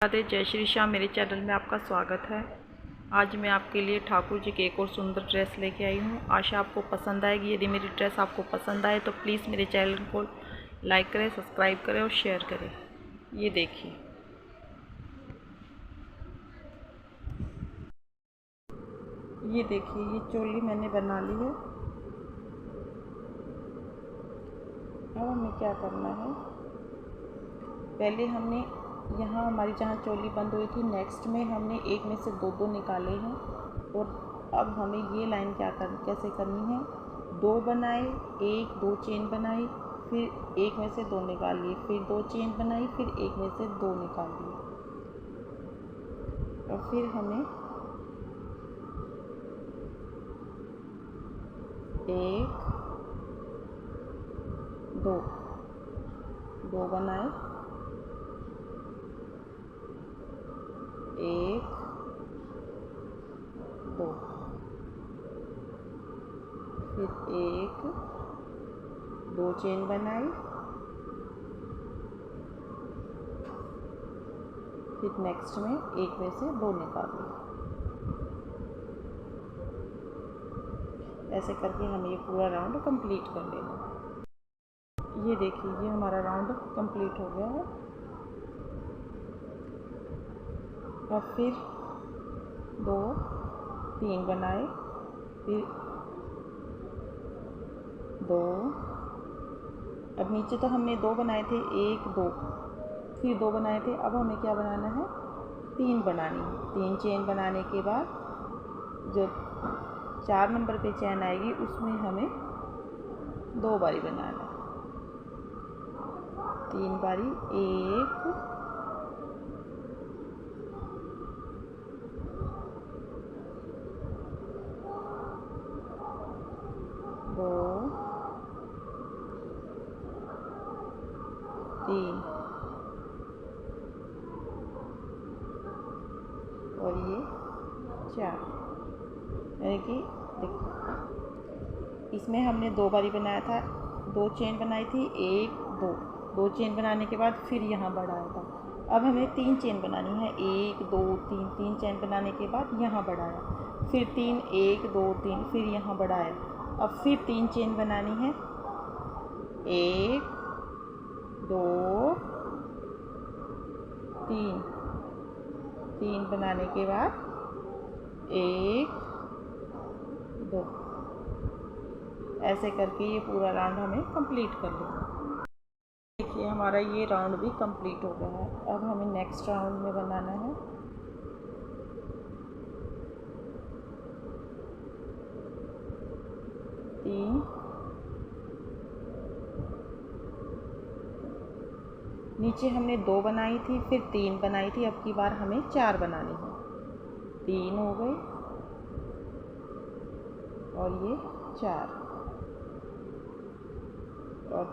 राधे, जय श्री श्याम। मेरे चैनल में आपका स्वागत है। आज मैं आपके लिए ठाकुर जी की एक और सुंदर ड्रेस लेके आई हूँ। आशा आपको पसंद आएगी। यदि मेरी ड्रेस आपको पसंद आए तो प्लीज़ मेरे चैनल को लाइक करें, सब्सक्राइब करें और शेयर करें। ये देखिए, ये चोली मैंने बना ली है। अब हमें क्या करना है, पहले हमने यहाँ हमारी जहाँ चोली बंद हुई थी, नेक्स्ट में हमने एक में से दो निकाले हैं। और अब हमें ये लाइन कैसे करनी है, दो बनाए, एक दो चेन बनाई, फिर एक में से दो निकाल लिए, फिर दो चेन बनाई, फिर एक में से दो निकाल लिए। और फिर हमें एक दो बनाए, एक दो, फिर एक दो चेन बनाई, फिर नेक्स्ट में एक में से दो निकाल ली। ऐसे करके हमें ये पूरा राउंड कंप्लीट कर लेना। ये देखिए, ये हमारा राउंड कंप्लीट हो गया है। और फिर दो तीन बनाए, फिर दो, अब नीचे तो हमने दो बनाए थे, एक दो, फिर दो बनाए थे। अब हमें क्या बनाना है, तीन बनानी है। तीन चेन बनाने के बाद जो 4 नंबर पे चैन आएगी उसमें हमें दो बारी बनाना है। 3 बारी, एक दो तीन, और ये 4। यानी कि देखो, इसमें हमने दो बारी बनाया था, दो चेन बनाई थी, एक दो चेन बनाने के बाद फिर यहाँ बढ़ाया था। अब हमें तीन चेन बनानी है, एक दो तीन, तीन चेन बनाने के बाद यहाँ बढ़ाया, फिर तीन, एक दो तीन, फिर यहाँ बढ़ाया। अब फिर तीन चेन बनानी है, एक दो तीन, तीन बनाने के बाद एक दो, ऐसे करके ये पूरा राउंड हमें कंप्लीट कर लेना। देखिए, हमारा ये राउंड भी कंप्लीट हो गया है। अब हमें नेक्स्ट राउंड में बनाना है। तीन, नीचे हमने दो बनाई थी, फिर तीन बनाई थी, अब की बार हमें 4 बनानी है। 3 हो गए और ये 4, और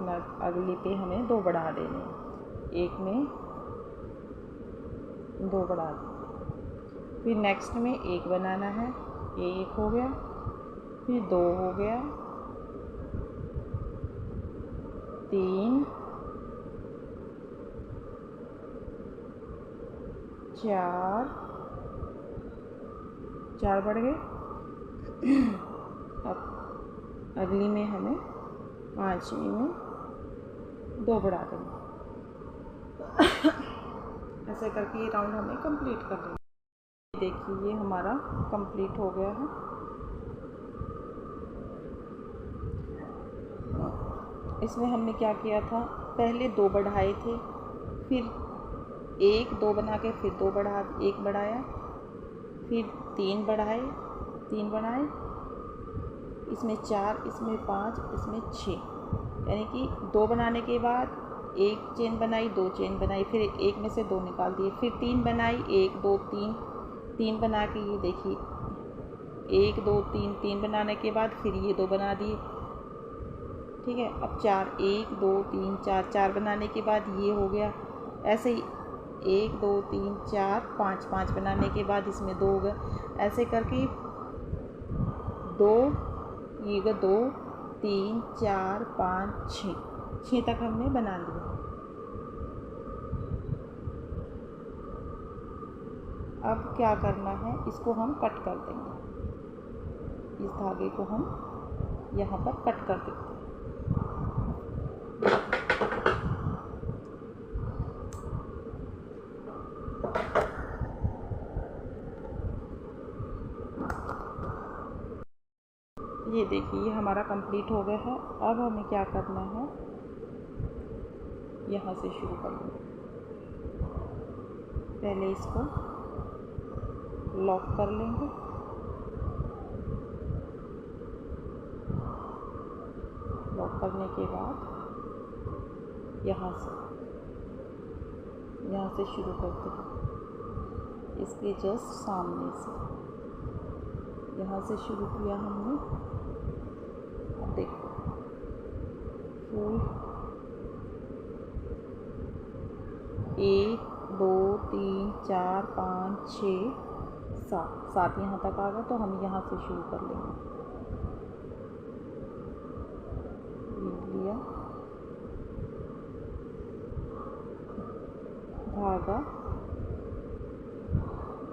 अगली पे हमें दो बढ़ा देने हैं। एक में दो बढ़ा दें, फिर नेक्स्ट में एक बनाना है। एक हो गया, फिर दो हो गया, तीन, 4 बढ़ गए। अब अगली में हमें पाँचवीं में दो बढ़ा देंगे। ऐसे करके ये राउंड हमें कंप्लीट कर लेंगे। देखिए, ये हमारा कंप्लीट हो गया है। इसमें हमने क्या किया था, पहले दो बढ़ाए थे, फिर एक दो बना के फिर दो बढ़ा, एक बढ़ाया, फिर तीन बनाए, इसमें 4, इसमें 5, इसमें 6, यानी कि दो बनाने के बाद एक चेन बनाई, दो चेन बनाई, फिर एक में से दो निकाल दिए, फिर तीन बनाई, एक दो तीन, तीन बना के ये देखिए, एक दो तीन, तीन बनाने के बाद फिर ये दो बना दिए। ठीक है, अब 4, 1 2 3 4, 4 बनाने के बाद ये हो गया। ऐसे ही 1 2 3 4 5, 5 बनाने के बाद इसमें दो हो गए। ऐसे करके दो, ये 2 3 4 5 6 तक हमने बना लिया। अब क्या करना है, इसको हम कट कर देंगे। इस धागे को हम यहाँ पर कट कर देते हैं। ये देखिए, ये हमारा कंप्लीट हो गया है। अब हमें क्या करना है, यहाँ से शुरू कर लेंगे। पहले इसको लॉक कर लेंगे। लॉक करने के बाद यहाँ से शुरू करते हैं। इसके जस्ट सामने से यहाँ से शुरू किया हमने। अब देखो, फूल 1 2 3 4 5 6 7 यहाँ तक आ गया, तो हम यहाँ से शुरू कर लेंगे। लिया धागा,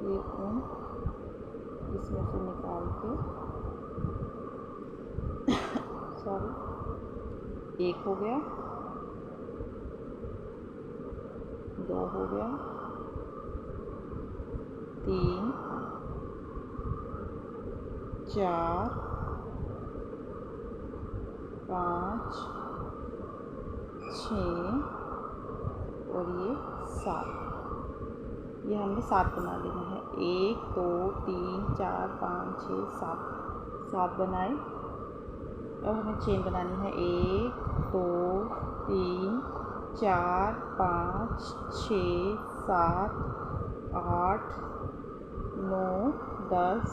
ये ऊन इसमें से निकाल के सॉरी, 1 हो गया, 2 हो गया, 3 4 5 6 और ये 7। ये हमने 7 बना लेना है। 1 2 3 4 5 6 7 बनाए। अब हमें चेन बनानी है। 1 2 3 4 5 6 7 8 9 10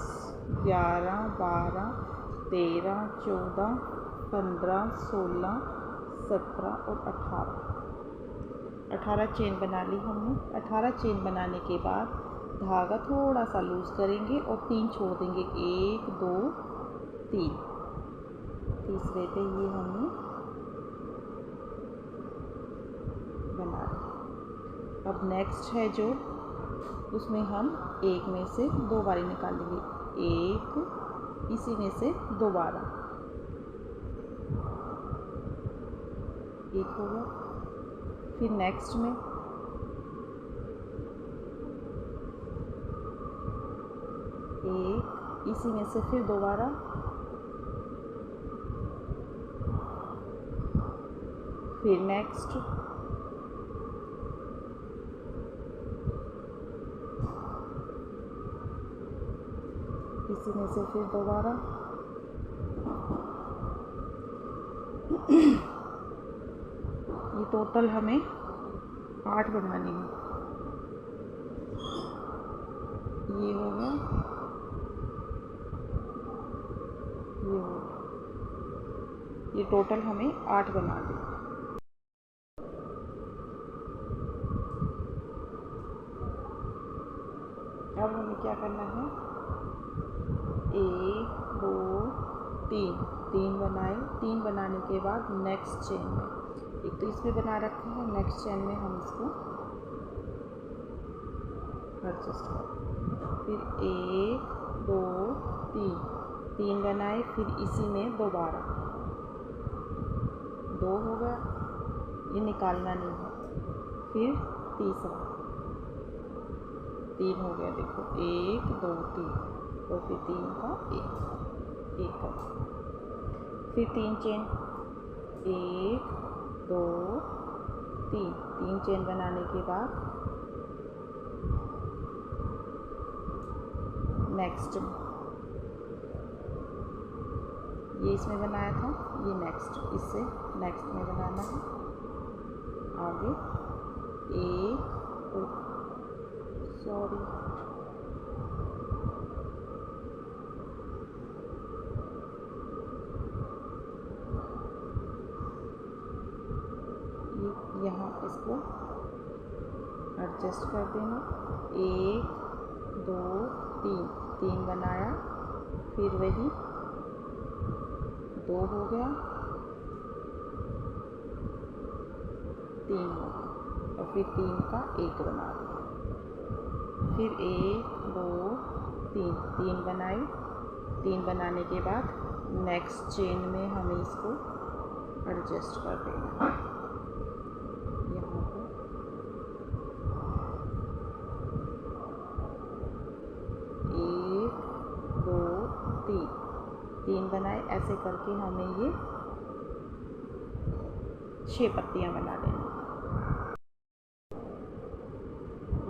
11 12 13 14 15 16 17 और 18 चेन बना ली हमने। 18 चेन बनाने के बाद धागा थोड़ा सा लूज़ करेंगे और 3 छोड़ देंगे। 1 2 3, तीसरे पे ये हमने बना लिया। अब नेक्स्ट है जो, उसमें हम एक में से 2 बारी निकालेंगे। 1 इसी में से 2 बार, 1 हो गया। फिर नेक्स्ट में 1 इसी में से फिर 2 बार, फिर नेक्स्ट इसी में से फिर 2 बार, ये टोटल हमें 8 बनानी है। ये हो गया, ये हो गया, ये टोटल हमें 8 बना दें। अब हमें क्या करना है, 1 2 3 बनाए। 3 बनाने के बाद नेक्स्ट चेन में, एक तो इसमें बना रखा है, नेक्स्ट चेन में हम इसको एडजस्ट करें। फिर 1 2 3 बनाए, फिर इसी में 2 बार, 2 हो गया, ये निकालना नहीं है। फिर तीसरा 3 हो गया, देखो 1 2 3, तो फिर 3 का 1 का, फिर 3 चेन, 1 2 3 चेन बनाने के बाद नेक्स्ट में, ये इसमें बनाया था, ये नेक्स्ट, इससे नेक्स्ट में बनाना है। आगे 1 सॉरी यहाँ इसको एडजस्ट कर देना। 1 2 3 बनाया, फिर वही 2 हो गया, 3 हो गया, और फिर 3 का 1 बना दिया। फिर 1 2 3 3 बनाई। 3 बनाने के बाद नेक्स्ट चेन में हमें इसको एडजस्ट कर देना यहाँ पर। 1 2 3 3 बनाए। ऐसे करके हमें ये 6 पत्तियाँ बना लेनी।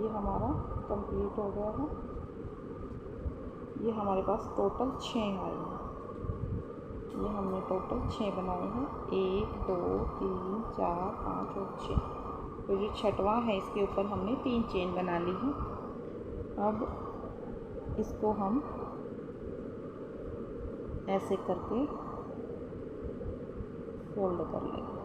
ये हमारा कंप्लीट हो गया है। ये हमारे पास टोटल 6 आए हैं। ये हमने टोटल 6 बनाए हैं। 1 2 3 4 5 और 6। तो जो छठवां है इसके ऊपर हमने 3 चेन बना ली है। अब इसको हम ऐसे करके फोल्ड कर लेंगे।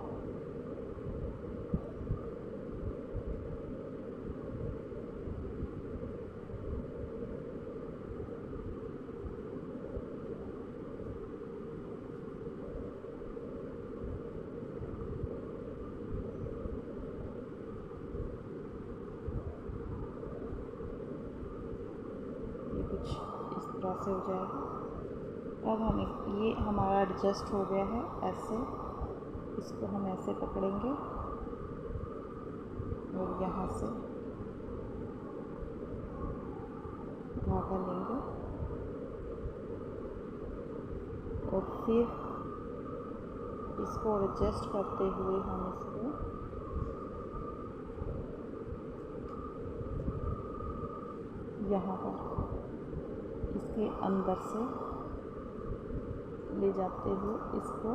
कुछ इस तरह से हो जाएगा। अब हमें ये हमारा एडजस्ट हो गया है। ऐसे इसको हम ऐसे पकड़ेंगे और यहाँ से धागा लेंगे और फिर इसको एडजस्ट करते हुए हम इसको यहाँ पर इसके अंदर से ले जाते हुए इसको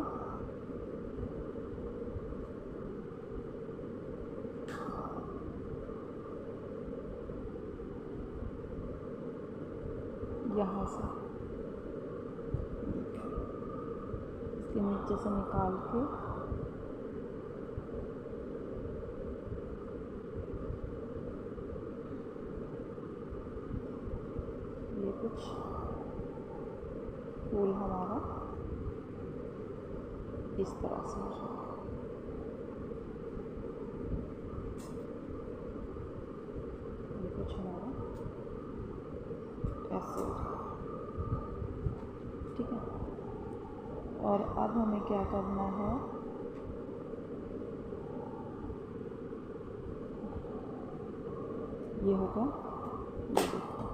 यहाँ से इसके नीचे से निकाल के ये कुछ फूल हमारा इस तरह से हो जाए। ये कुछ हमारा ऐसे हो जाए। ठीक है। और अब हमें क्या करना है, ये होगा, ये देखो,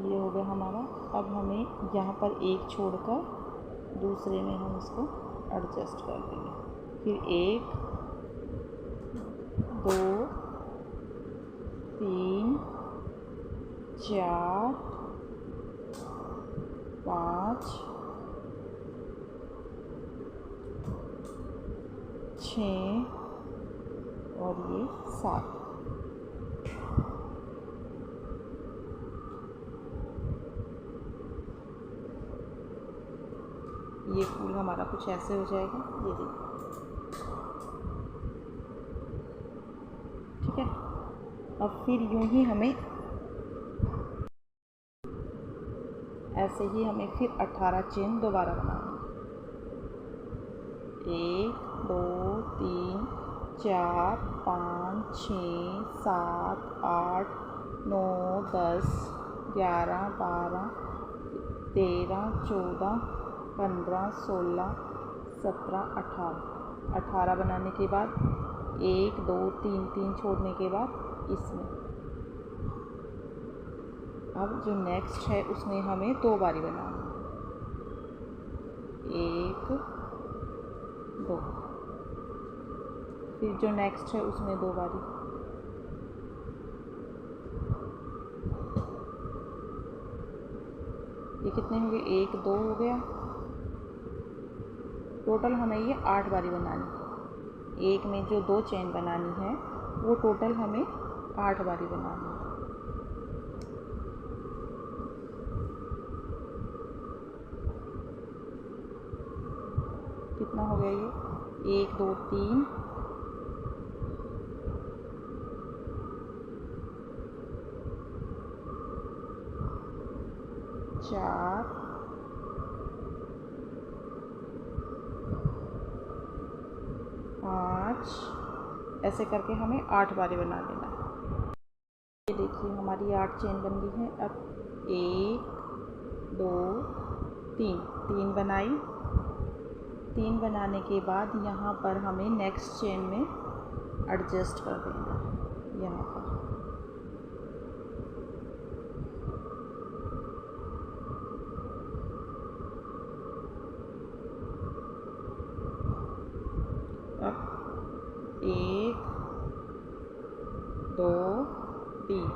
ये हो गया हमारा। अब हमें यहाँ पर एक छोड़कर दूसरे में हम इसको एडजस्ट कर देंगे। फिर 1 2 3 4 5 6 और ये 7। ये फूल हमारा कुछ ऐसे हो जाएगा। ये देखिए। ठीक है। अब फिर यूं ही हमें ऐसे ही हमें फिर 18 चेन दोबारा बनानी। 1 2 3 4 5 6 7 8 9 10 11 12 13 14 15 16 17 18। 18 बनाने के बाद 1 2 3 3 छोड़ने के बाद इसमें अब जो नेक्स्ट है उसमें हमें 2 बारी बनाना है। 1 2। फिर जो नेक्स्ट है उसमें 2 बारी। ये कितने हो गए? 1 2 हो गया। टोटल हमें ये 8 बारी बनानी। एक में जो 2 चेन बनानी है वो टोटल हमें 8 बारी बनानी है। कितना हो गया ये? 1 2 3 4 5 ऐसे करके हमें 8 बारी बना लेना है। ये देखिए हम हमारी 8 चेन बन गई है। अब 1 2 3 3 बनाई। 3 बनाने के बाद यहाँ पर हमें नेक्स्ट चेन में एडजस्ट कर देना है। यहाँ पर अब 1 2 3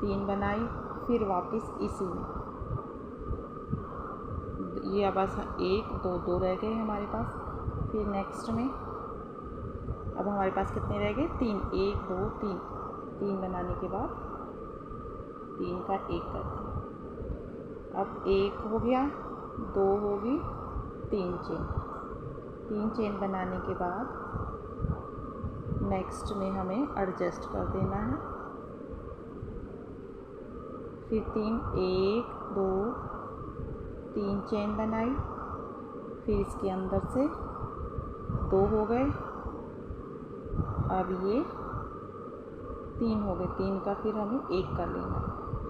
3 बनाई, फिर वापस इसी में ये अब बस 1 2 2 रह गए हमारे पास। फिर नेक्स्ट में अब हमारे पास कितने रह गए? 3 1 2 3 3 बनाने के बाद 3 का 1 करते हैं। अब 1 हो गया, 2 होगी, 3 चेन बनाने के बाद नेक्स्ट में हमें एडजस्ट कर देना है। फिर 3 1 2 3 चेन बनाई, फिर इसके अंदर से 2 हो गए। अब ये 3 हो गए, 3 का फिर हमें 1 कर लेना।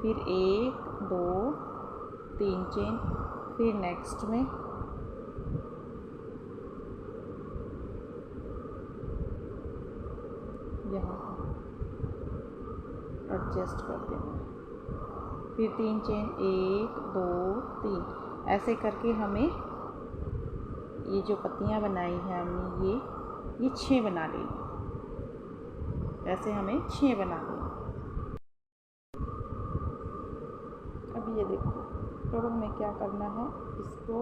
फिर 1 2 3 चेन, फिर नेक्स्ट में यहाँ एडजस्ट कर देना। फिर 3 चेन 1 2 3 ऐसे करके हमें ये जो पत्तियाँ बनाई हैं हमने ये 6 बना लेनी। ऐसे हमें 6 बना लेनी। अब ये देखो, तो हमें क्या करना है, इसको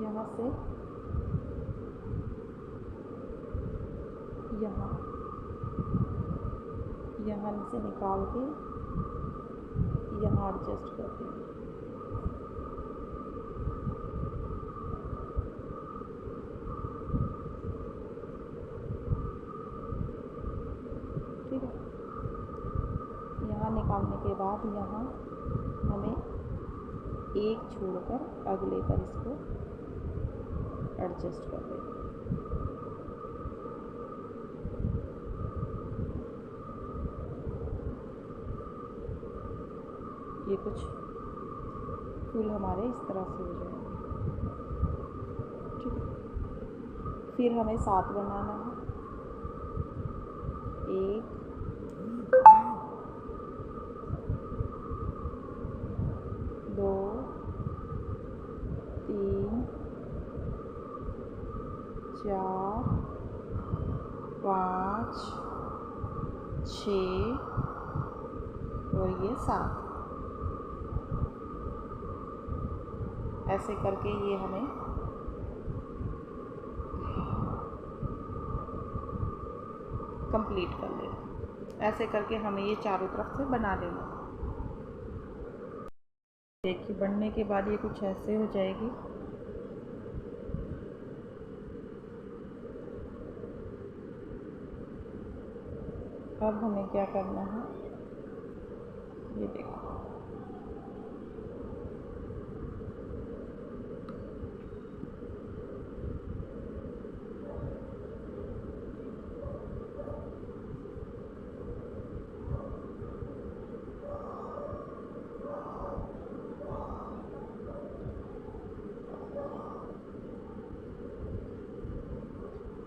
यहाँ से यहाँ से निकाल के यहाँ एडजस्ट कर देंगे। ठीक है, यहाँ निकालने के बाद यहाँ हमें एक छोड़कर अगले पर इसको एडजस्ट कर देंगे। ये कुछ फूल हमारे इस तरह से हो जाएंगे। ठीक है, फिर हमें 7 बनाना है। 1 2 3 4 5 6 और ये 7। ऐसे करके ये हमें कंप्लीट कर लेना। ऐसे करके हमें ये चारों तरफ से बना लेना। देखिए, बनने के बाद ये कुछ ऐसे हो जाएगी। अब हमें क्या करना है, ये देखो,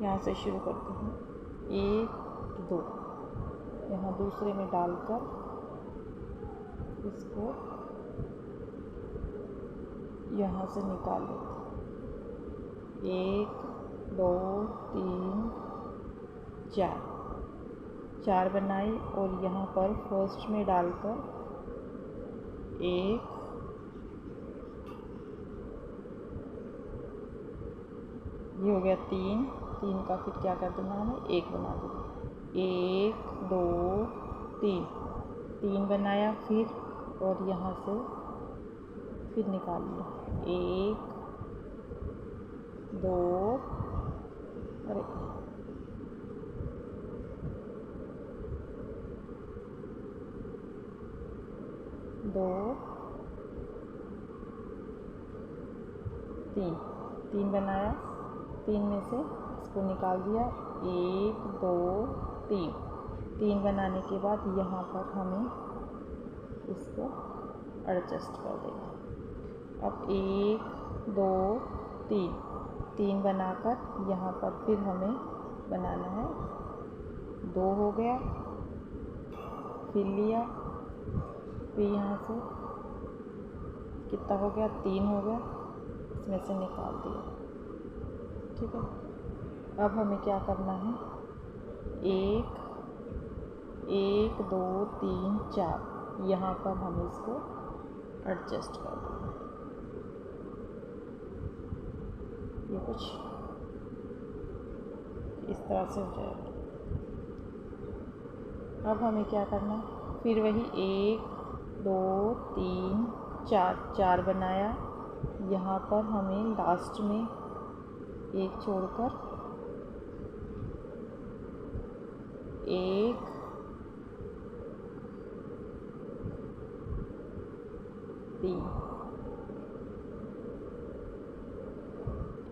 यहाँ से शुरू करते हैं। 1 2 यहाँ दूसरे में डालकर इसको यहाँ से निकाल लेते हैं। 1 2 3 4 बनाई और यहाँ पर फर्स्ट में डालकर 1 ये हो गया 3 का फिर क्या कर देना हमें, 1 बना देना। 1 2 3 बनाया, फिर और यहाँ से फिर निकाल लिया। 1 2 अरे 2 3 बनाया, 3 में से इसको निकाल दिया। 1 2 3 3 बनाने के बाद यहाँ पर हमें इसको एडजस्ट कर देंगे। अब 1 2 3 बनाकर यहाँ पर फिर हमें बनाना है। 2 हो गया, फिर लिया, फिर यहाँ से कितना हो गया, 3 हो गया, इसमें से निकाल दिया। ठीक है, अब हमें क्या करना है, 1 2 3 4 यहाँ पर हम इसको एडजस्ट कर देंगे। ये कुछ इस तरह से हो जाएगा। अब हमें क्या करना है, फिर वही 1 2 3 4 बनाया। यहाँ पर हमें लास्ट में 1 छोड़कर 1 3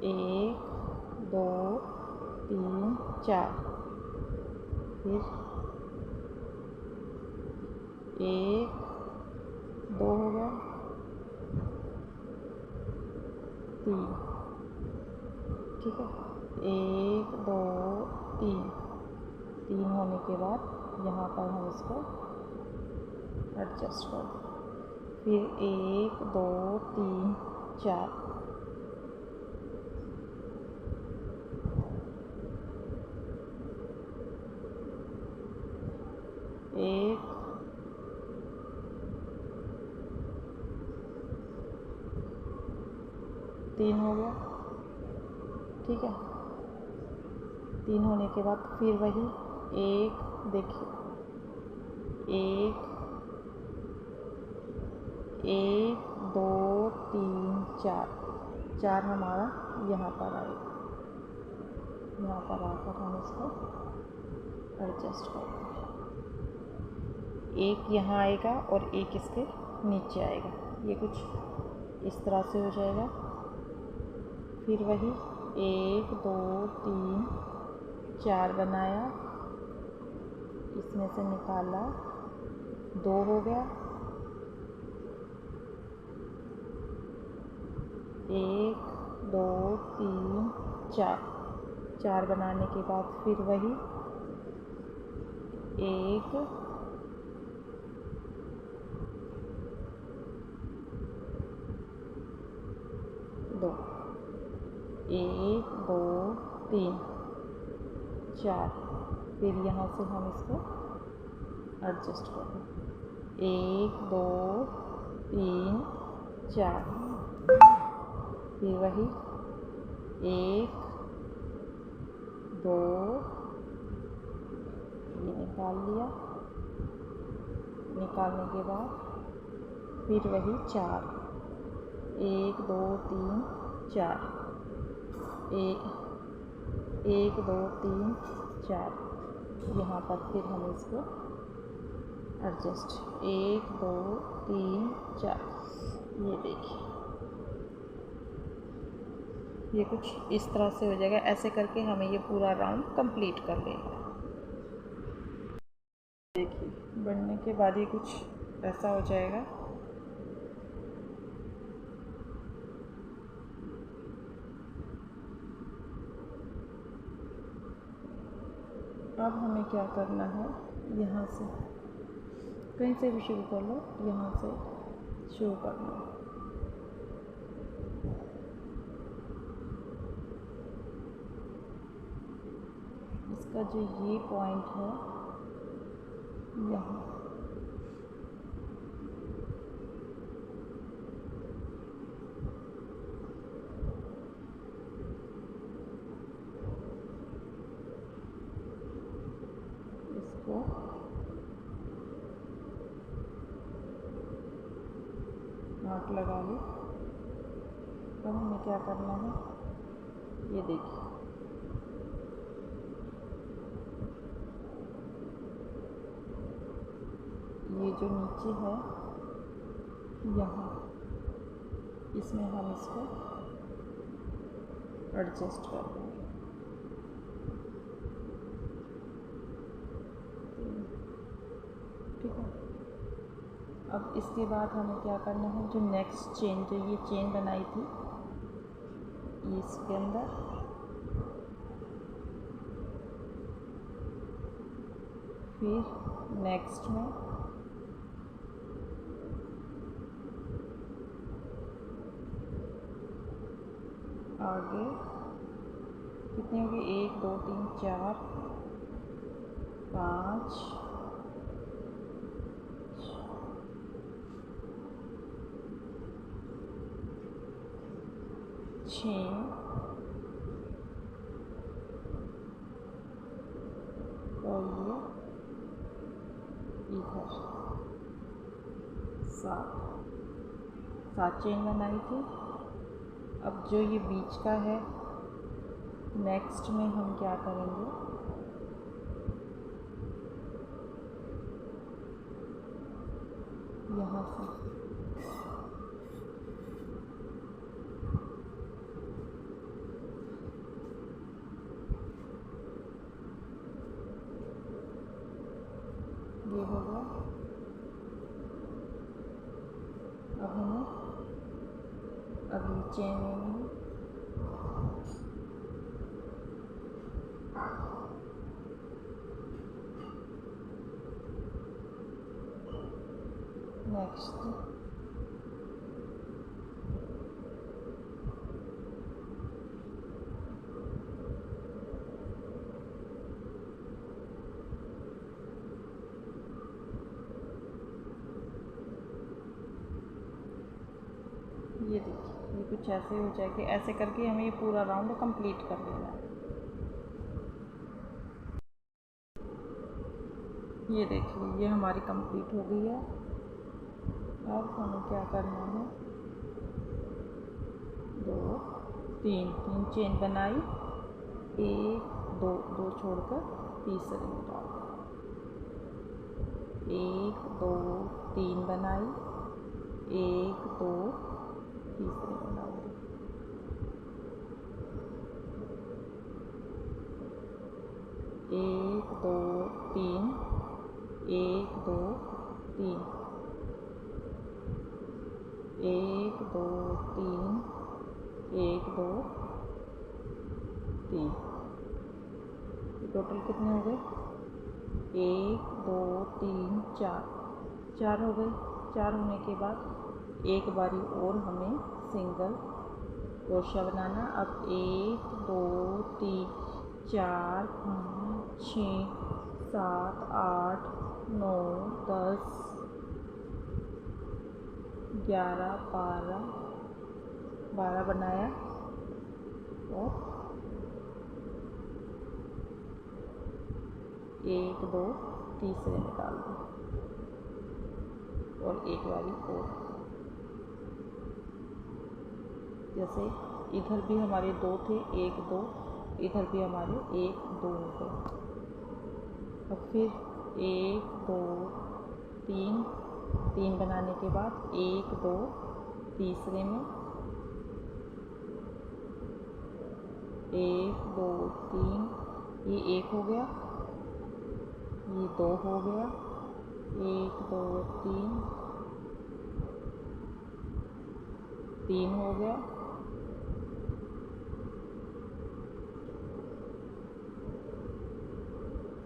1 2 3 4 फिर 1 2 हो गया, 3। ठीक है, 1 2 3 होने के बाद यहाँ पर हम इसको एडजस्ट कर दें। फिर 1 2 3 4 1 3 हो गया। ठीक है, 3 होने के बाद फिर वही 1, देखिए 1 2 3 4 हमारा यहाँ पर आएगा। यहाँ पर आकर हम इसको एडजस्ट कर देंगे। 1 यहाँ आएगा और 1 इसके नीचे आएगा। ये कुछ इस तरह से हो जाएगा। फिर वही 1 2 3 4 बनाया, इसमें से निकाला, 2 हो गया, 1 2 3 4 बनाने के बाद फिर वही 1 2 1 2 3 4 फिर यहाँ से हम इसको एडजस्ट कर दें। 1 2 3 4 फिर वही 1 2 ये निकाल लिया। निकालने के बाद फिर वही 4 1 2 3 4 1 2 3 4 यहाँ पर फिर हम इसको एडजस्ट 1 2 3 4 ये देखिए, ये कुछ इस तरह से हो जाएगा। ऐसे करके हमें ये पूरा राउंड कंप्लीट कर लेगा। देखिए, बनने के बाद ये कुछ ऐसा हो जाएगा। अब हमें क्या करना है, यहाँ से कहीं से भी शुरू कर लो, यहाँ से शुरू करना है। इसका जो ये पॉइंट है यहाँ, इसको नॉट लगा लो। तो हमें क्या करना है, ये देखिए, ये जो नीचे है यहाँ, इसमें हम इसको एडजस्ट कर देंगे। ठीक है। अब इसके बाद हमें क्या करना है, जो नेक्स्ट चेन, जो ये चेन बनाई थी इसके अंदर फिर नेक्स्ट में आगे कितनी होगी, 1 2 3 4 5 6 और ये इधर 7 चेन बनाई थी। अब जो ये बीच का है, नेक्स्ट में हम क्या करेंगे, यहाँ से ये हो गया। अब हमें अगली चेन लेनी है, नेक्स्ट ये देखिए, ये कुछ ऐसे हो जाएगा। ऐसे करके हमें ये पूरा राउंड कंप्लीट कर लेना है। ये देखिए, ये हमारी कंप्लीट हो गई है। अब हमें क्या करना है, 2 3 चेन बनाई, 1 2 2 छोड़कर तीसरे में डाल, 1 2 3 बनाई, 1 2 तीसरे में डाल दी, 1 2 3 1 2 3 1 2 3 1 2 3। टोटल कितने हो गए, 1 2 3 4 हो गए। 4 होने के बाद एक बारी और हमें सिंगल क्रोशिया बनाना। अब 1 2 3 4 5 6 7 8 9 10 11 12 बनाया और 1 2 तीसरे में डाल दी और एक बारी और। जैसे इधर भी हमारे 2 थे, 1 2, इधर भी हमारे 1 2 हो गए। अब फिर 1 2 3 बनाने के बाद 1 2 तीसरे में, 1 2 3, ये 1 हो गया, ये 2 हो गया, 1 2 3 हो गया,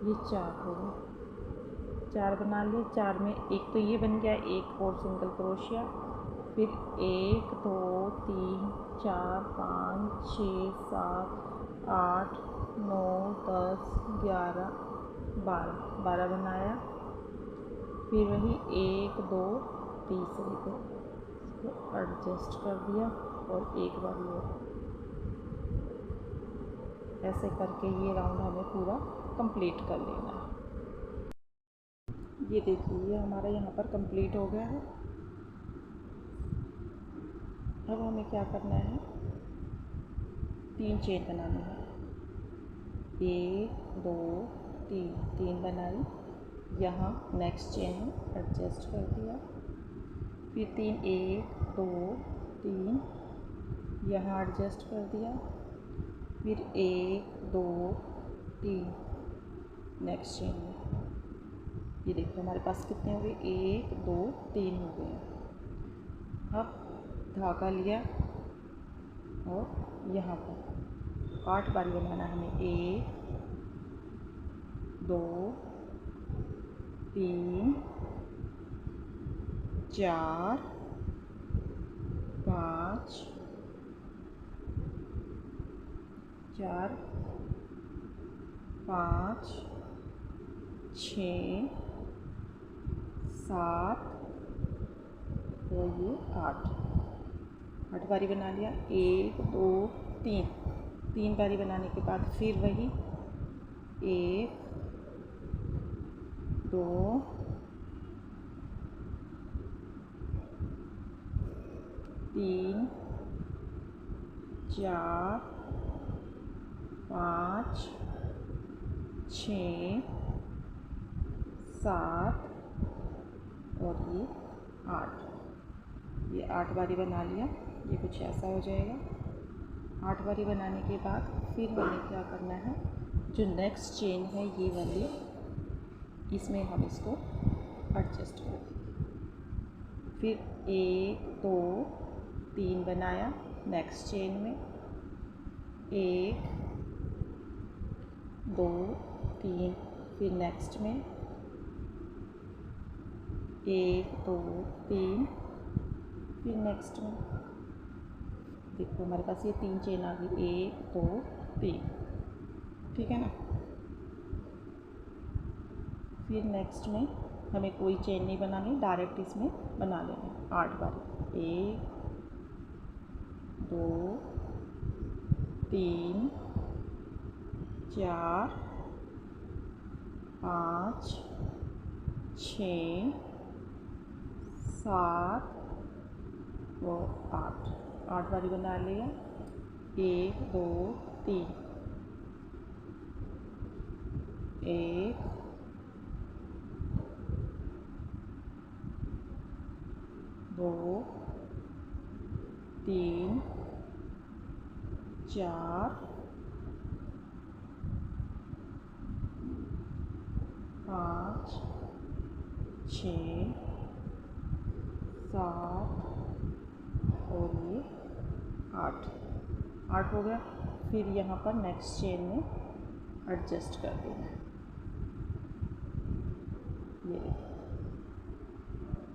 ये 4 हो गया। 4 बना लिए। 4 में एक तो ये बन गया, एक और सिंगल क्रोशिया। फिर 1 2 3 4 5 6 7 8 9 10 11 12 बनाया। फिर वही 1 2 तीसरे को एडजस्ट कर दिया और एक बार और। ऐसे करके ये राउंड हमें पूरा कंप्लीट कर लेना है। ये देखिए, ये हमारा यहाँ पर कंप्लीट हो गया है। अब हमें क्या करना है, 3 चेन बनानी है। 1 2 3 बनाई, यहाँ नेक्स्ट चेन में एडजस्ट कर दिया। फिर 3 1 2 3 यहाँ एडजस्ट कर दिया। फिर 1 2 3 नेक्स्ट चेन में ये देखो हमारे पास कितने हो गए, 1 2 3 हो गए हैं। अब धागा लिया और यहाँ पर 8 बारी बनाना है हमें। 1 2 3 4 5 4 5 6 7 और ये 8 बारी बना लिया। 1 2 3 बारी बनाने के बाद फिर वही 1 2 3 4 5 6 7 और ये 8। ये 8 बारी बना लिया। ये कुछ ऐसा हो जाएगा। 8 बारी बनाने के बाद फिर हमें क्या करना है, जो नेक्स्ट चेन है ये वाली, इसमें हम इसको एडजस्ट करेंगे। फिर 1 2 3 बनाया नेक्स्ट चेन में, 1 2 3, फिर नेक्स्ट में 1 2 3, फिर नेक्स्ट में देखो हमारे पास ये 3 चेन आ गई, 1 2 3, ठीक है ना। फिर नेक्स्ट में हमें कोई चेन नहीं बनानी, डायरेक्ट इसमें बना लेना है 8 बारी। 1 2 3 4 5 6 7 और 8 बारी बना लिया। 1 2 3, 1 2 3 4 5 6 7 और ये 8 हो गया। फिर यहाँ पर नेक्स्ट चेन में एडजस्ट कर देना है। ये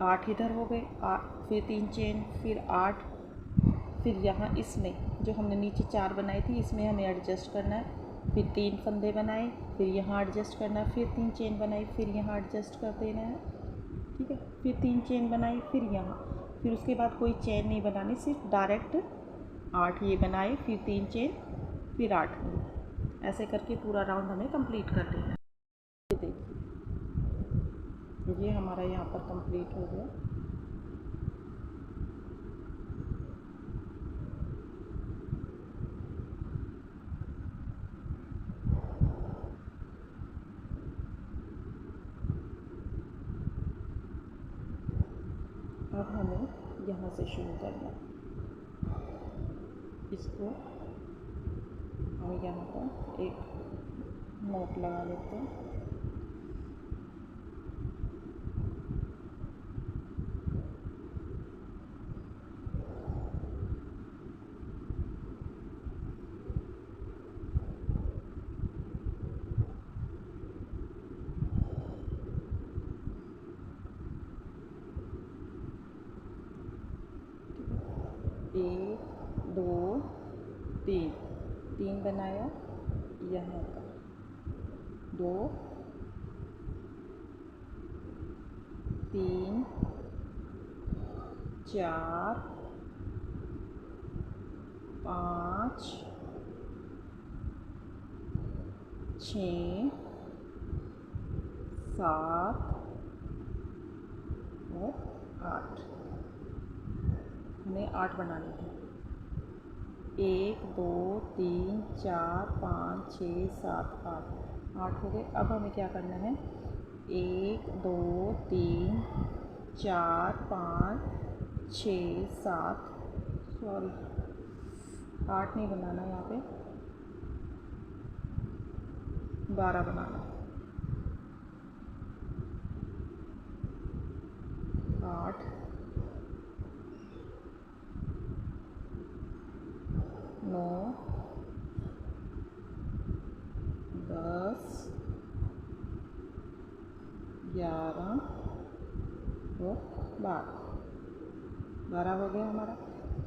8 इधर हो गए, फिर 3 चेन, फिर 8, फिर यहाँ इसमें जो हमने नीचे 4 बनाई थी इसमें हमें एडजस्ट करना है। फिर 3 फंदे बनाए, फिर यहाँ एडजस्ट करना है, फिर 3 चेन बनाई, फिर यहाँ एडजस्ट कर देना है, ठीक है। फिर 3 चेन बनाई, फिर यहाँ, फिर उसके बाद कोई चेन नहीं बनानी, सिर्फ डायरेक्ट 8 ये बनाए, फिर 3 चेन, फिर 8, ऐसे करके पूरा राउंड हमें कंप्लीट कर देना है। ये देखिए ये हमारा यहाँ पर कंप्लीट हो गया। अब हमें यहाँ से शुरू करना है। इसको हम यहाँ पर एक नोट लगा लेते हैं। एक दो तीन बनाया, यहाँ पर 2 3 4 5 6 7 और 8, हमें 8 बनाने थे। 1 2 3 4 5 6 7 8 हो गए। अब हमें क्या करना है, 1 2 3 4 5 6 7, सॉरी 8 नहीं बनाना, यहाँ पे 12 बनाना। 8 9 10 11 और 12 हो गया हमारा।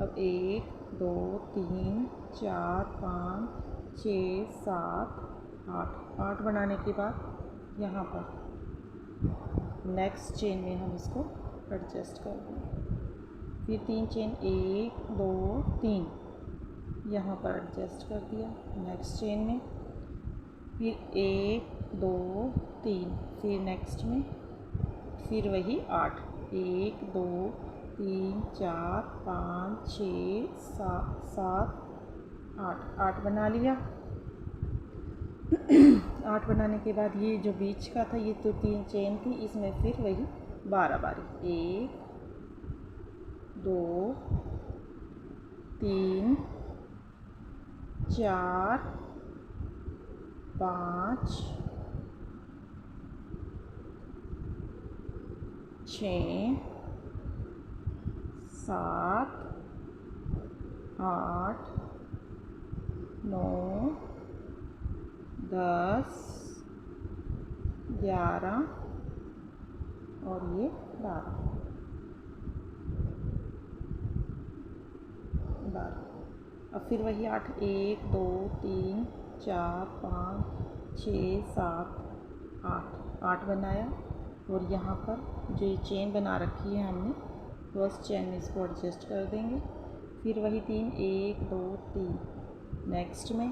अब 1 2 3 4 5 6 7 8 8 बनाने के बाद यहाँ पर नेक्स्ट चेन में हम इसको एडजस्ट कर देंगे। फिर 3 चेन 1 2 3 यहाँ पर एडजस्ट कर दिया नेक्स्ट चेन में। फिर 1 2 3 फिर नेक्स्ट में, फिर वही 8 1 2 3 4 5 6 7 8 8 बना लिया। 8 बनाने के बाद ये जो बीच का था, ये तो 3 चेन थी, इसमें फिर वही 12 बारी 1 2 3 4 5 6 7 8 9 10 11 और ये 12 अब फिर वही 8 1 2 3 4 5 6 7 8 बनाया। और यहाँ पर जो ये चेन बना रखी है हमने, फर्स्ट चेन में इसको एडजस्ट कर देंगे। फिर वही 3 1 2 3 नेक्स्ट में,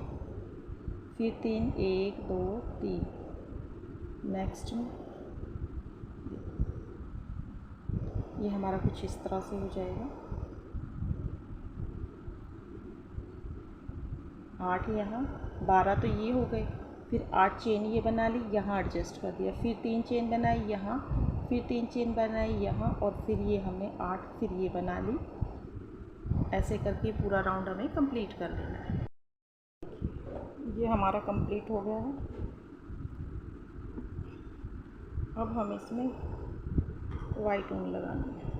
फिर 3 1 2 3 नेक्स्ट में। ये हमारा कुछ इस तरह से हो जाएगा। 8 यहाँ, 12 तो ये हो गए। फिर 8 चेन ये बना ली, यहाँ एडजस्ट कर दिया। फिर 3 चेन बनाई यहाँ, फिर 3 चेन बनाई यहाँ, और फिर ये हमने 8 फिर ये बना ली। ऐसे करके पूरा राउंड हमें कंप्लीट कर लेना है। ये हमारा कंप्लीट हो गया है। अब हम इसमें वाइट ऊन लगानी है।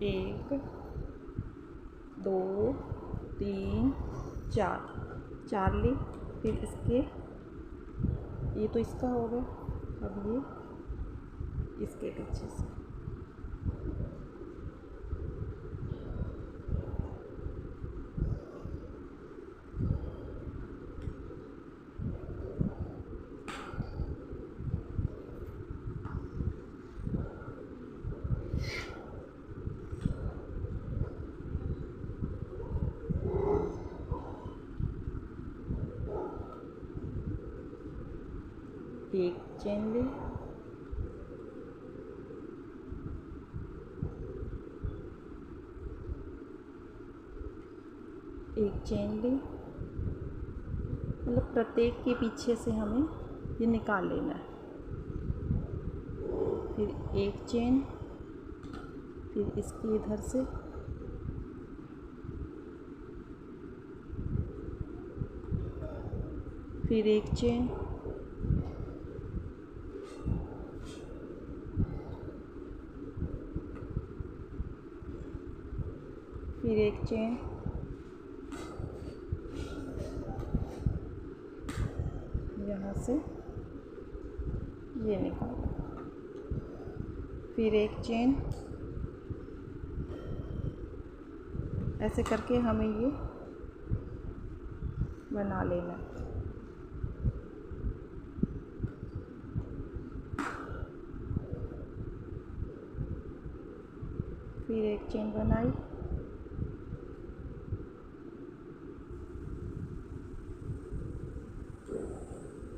एक 2 3 4 ली। फिर इसके, ये तो इसका हो गया। अब ये इसके पीछे से एक चेन ली, एक चेन ली, मतलब प्रत्येक के पीछे से हमें ये निकाल लेना है। फिर एक चेन, फिर इसकी इधर से फिर एक चेन, फिर एक चेन, यहाँ से ये निकालो, फिर एक चेन। ऐसे करके हमें ये बना लेना है। फिर एक चेन बनाई,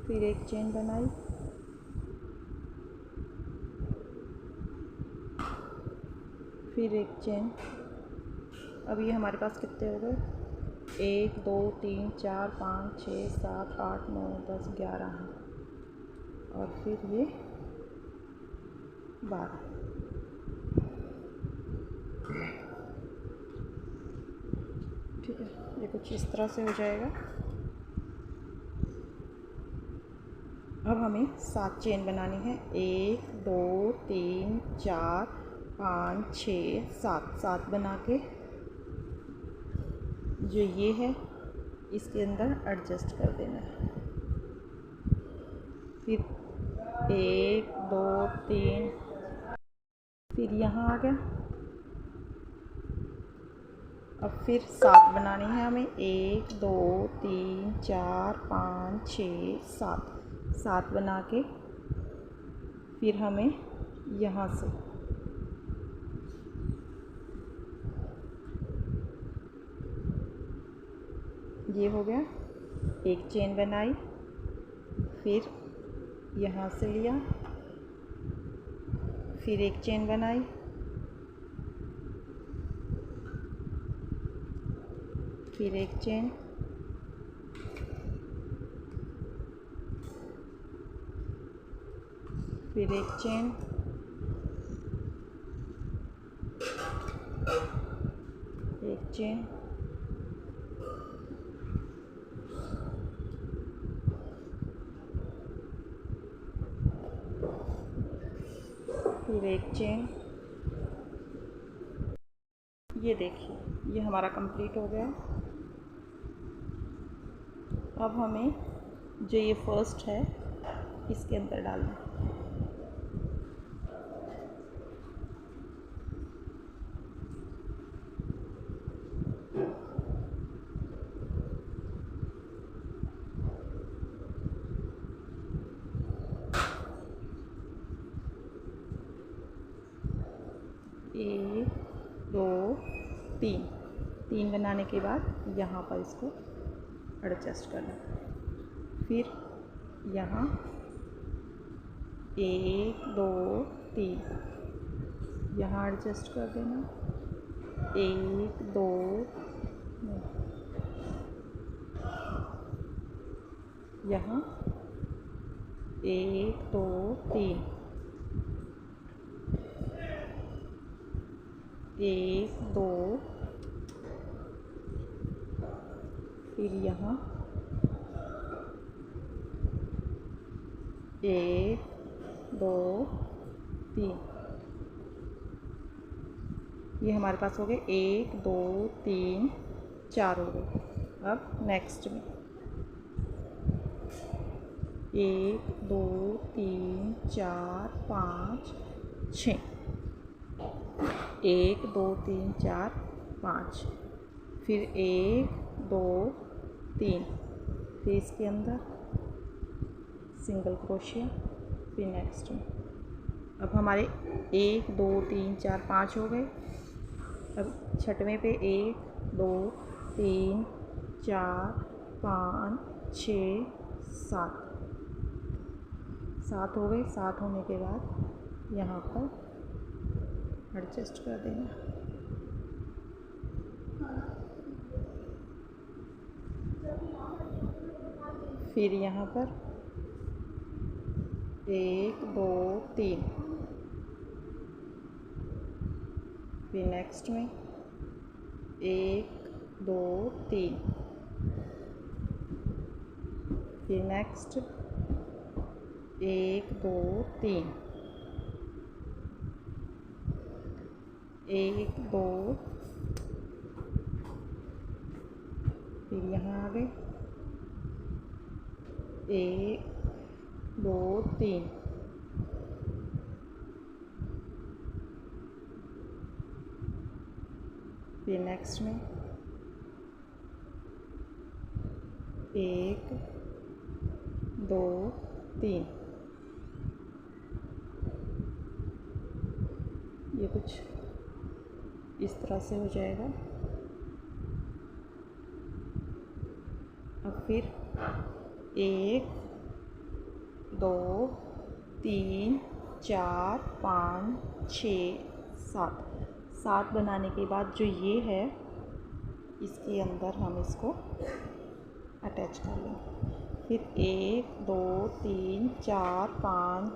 फिर एक चेन बनाई, फिर एक चेन। अब ये हमारे पास कितने हो गए, 1 2 3 4 5 6 7 8 9 10 11 हैं, और फिर ये 12। ठीक है, ये कुछ इस तरह से हो जाएगा। अब हमें 7 चेन बनानी है, 1 2 3 4 5 6 7, 7 बना के जो ये है इसके अंदर एडजस्ट कर देना है। फिर 1 2 3, फिर यहाँ आ गया। अब फिर 7 बनानी है हमें, 1 2 3 4 5 6 7, 7 बना के फिर हमें यहाँ से ये हो गया, एक चेन बनाई, फिर यहाँ से लिया, फिर एक चेन बनाई, फिर एक चेन, फिर एक चेन, एक चेन, फिर एक चेन। ये देखिए, ये हमारा कंप्लीट हो गया। अब हमें जो ये फर्स्ट है इसके अंदर डालना है। एक दो तीन, 3 बनाने के बाद यहाँ पर इसको एडजस्ट करना, फिर यहाँ 1 2 3, यहाँ एडजस्ट कर देना, 1 2 यहाँ 1 2 3, 1 2, फिर यहाँ 1 2 3, ये हमारे पास हो गए 1 2 3 4 हो गए। अब नेक्स्ट में 1 2 3 4 5 6, 1 2 3 4 5, फिर 1 2 3, फिर इसके अंदर सिंगल क्रोशिया, फिर नेक्स्ट में। अब हमारे 1 2 3 4 5 हो गए। अब छठवें पे 1 2 3 4 5 6 7, 7 हो गए। 7 होने के बाद यहाँ पर एडजस्ट कर देना। फिर यहाँ पर 1 2 3, फिर नेक्स्ट में 1 2 3, फिर नेक्स्ट 1 2 3, 1 2, फिर यहाँ आ गए 1 2 3, फिर नेक्स्ट में 1 2 3, ये कुछ इस तरह से हो जाएगा। अब फिर 1 2 3 4 5 6 7, 7 बनाने के बाद जो ये है इसके अंदर हम इसको अटैच कर लेंगे। फिर 1 2 3 4 5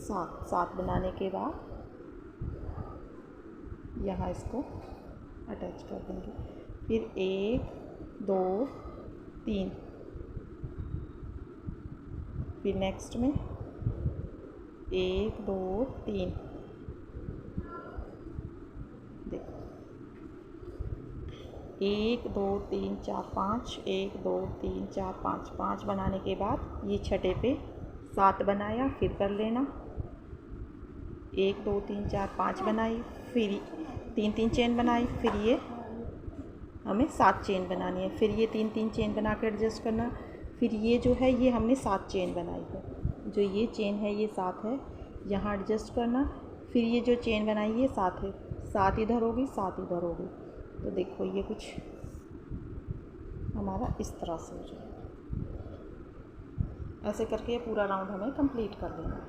6 7 बनाने के बाद यहाँ इसको अटैच कर देंगे। फिर 1 2 3, फिर नेक्स्ट में 1 2 3, देखो 1 2 3 4 5, 1 2 3 4 5, 5 बनाने के बाद ये छठे पे 7 बनाया, फिर कर लेना 1 2 3 4 5 बनाई, फिर 3 3 चेन बनाई, फिर ये हमें 7 चेन बनानी है। फिर ये 3 3 चेन बना कर एडजस्ट करना। फिर ये जो है ये हमने 7 चेन बनाई है, जो ये चेन है ये 7 है, यहाँ एडजस्ट करना। फिर ये जो चेन बनाई है 7 है, 7 इधर होगी 7 इधर होगी। तो देखो ये कुछ हमारा इस तरह से हो जाएगा। ऐसे करके ये पूरा राउंड हमें कंप्लीट कर देना है।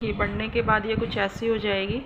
ये बढ़ने के बाद ये कुछ ऐसी हो जाएगी।